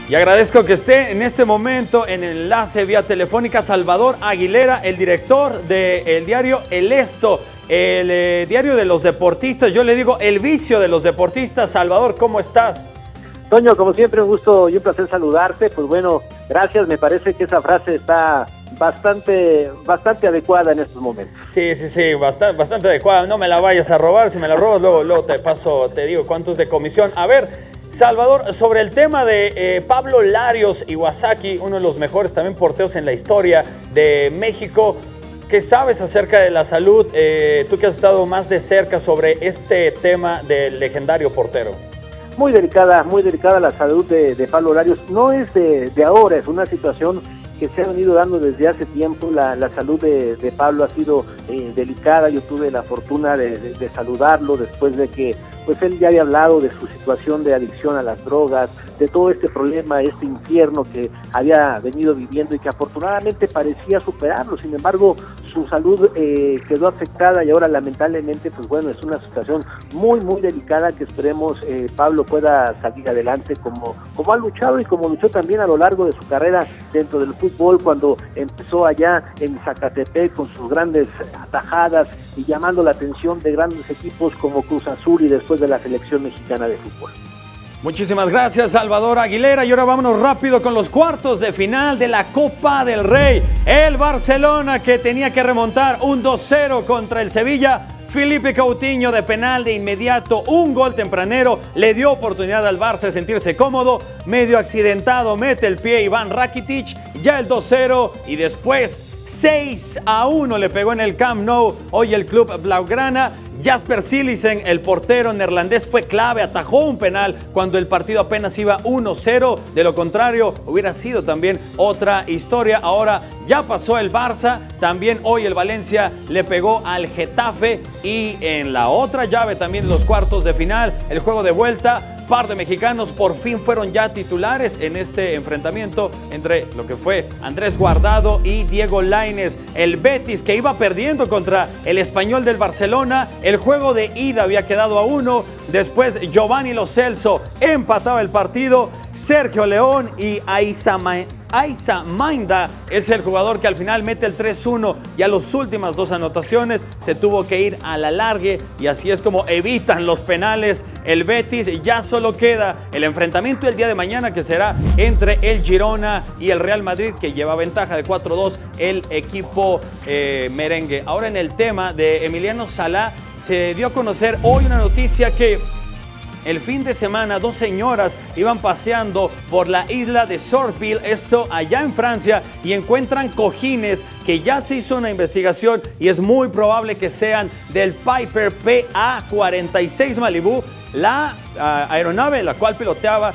Y agradezco que esté en este momento en el enlace vía telefónica Salvador Aguilera, el director del diario El Esto, el diario de los deportistas. Yo le digo el vicio de los deportistas. Salvador, ¿cómo estás? Toño, como siempre, un gusto y un placer saludarte. Pues bueno, gracias. Me parece que esa frase está bastante adecuada en estos momentos. Sí, bastante adecuada. No me la vayas a robar. Si me la robas, luego te digo cuántos de comisión. A ver, Salvador, sobre el tema de Pablo Larios Iwasaki, uno de los mejores también porteros en la historia de México. ¿Qué sabes acerca de la salud? Tú que has estado más de cerca sobre este tema del legendario portero. Muy delicada la salud de Pablo Larios. No es de ahora, es una situación que se ha venido dando desde hace tiempo. La salud de Pablo ha sido delicada. Yo tuve la fortuna de saludarlo después de que pues él ya había hablado de su situación de adicción a las drogas, de todo este problema, este infierno que había venido viviendo y que afortunadamente parecía superarlo. Sin embargo, su salud quedó afectada y ahora lamentablemente, pues bueno, es una situación muy delicada que esperemos Pablo pueda salir adelante como ha luchado y como luchó también a lo largo de su carrera dentro del fútbol, cuando empezó allá en Zacatepec con sus grandes atajadas y llamando la atención de grandes equipos como Cruz Azul y después de la selección mexicana de fútbol. Muchísimas gracias, Salvador Aguilera. Y ahora vámonos rápido con los cuartos de final de la Copa del Rey. El Barcelona, que tenía que remontar un 2-0 contra el Sevilla. Felipe Coutinho de penal de inmediato, un gol tempranero, le dio oportunidad al Barça de sentirse cómodo. Medio accidentado, mete el pie Iván Rakitic, ya el 2-0 y después 6-1 le pegó en el Camp Nou hoy el club blaugrana. Jasper Cillessen, el portero neerlandés, fue clave, atajó un penal cuando el partido apenas iba 1-0. De lo contrario, hubiera sido también otra historia. Ahora ya pasó el Barça, también hoy el Valencia le pegó al Getafe y en la otra llave también los cuartos de final, el juego de vuelta. Par de mexicanos por fin fueron ya titulares en este enfrentamiento entre lo que fue Andrés Guardado y Diego Lainez. El Betis, que iba perdiendo contra el Español del Barcelona, el juego de ida había quedado a 1. Después Giovanni Lo Celso empataba el partido. Sergio León y Aiza Mainda es el jugador que al final mete el 3-1 y a las últimas dos anotaciones se tuvo que ir a la largue y así es como evitan los penales el Betis. Ya solo queda el enfrentamiento el día de mañana, que será entre el Girona y el Real Madrid, que lleva ventaja de 4-2 el equipo merengue. Ahora, en el tema de Emiliano Sala, se dio a conocer hoy una noticia que el fin de semana dos señoras iban paseando por la isla de Sorville, esto allá en Francia, y encuentran cojines que ya se hizo una investigación y es muy probable que sean del Piper PA-46 Malibu. La aeronave en la cual piloteaba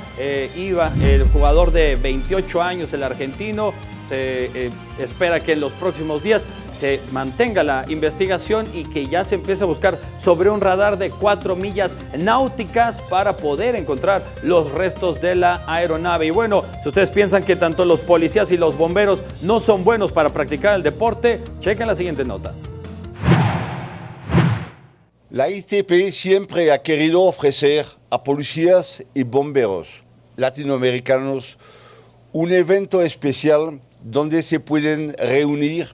iba el jugador de 28 años, el argentino. Se espera que en los próximos días se mantenga la investigación y que ya se empiece a buscar sobre un radar de 4 millas náuticas para poder encontrar los restos de la aeronave. Y bueno, si ustedes piensan que tanto los policías y los bomberos no son buenos para practicar el deporte, chequen la siguiente nota. La ITP siempre ha querido ofrecer a policías y bomberos latinoamericanos un evento especial donde se pueden reunir,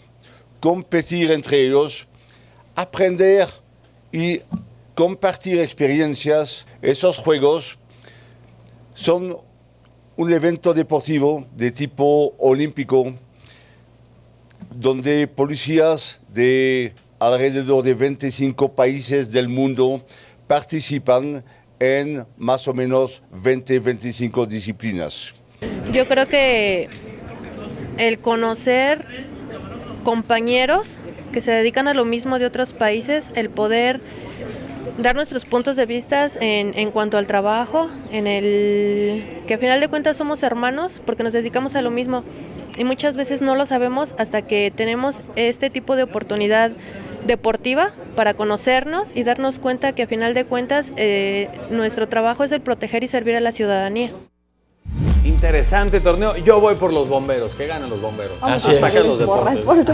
competir entre ellos, aprender y compartir experiencias. Esos juegos son un evento deportivo de tipo olímpico donde policías de alrededor de 25 países del mundo participan en más o menos 20-25 disciplinas. Yo creo que el conocer compañeros que se dedican a lo mismo de otros países, el poder dar nuestros puntos de vista en cuanto al trabajo, en el que a final de cuentas somos hermanos porque nos dedicamos a lo mismo y muchas veces no lo sabemos hasta que tenemos este tipo de oportunidad deportiva para conocernos y darnos cuenta que a final de cuentas nuestro trabajo es el proteger y servir a la ciudadanía. Interesante torneo. Yo voy por los bomberos. Que ganen los bomberos. Así es. Hasta que los deportes. Por supuesto.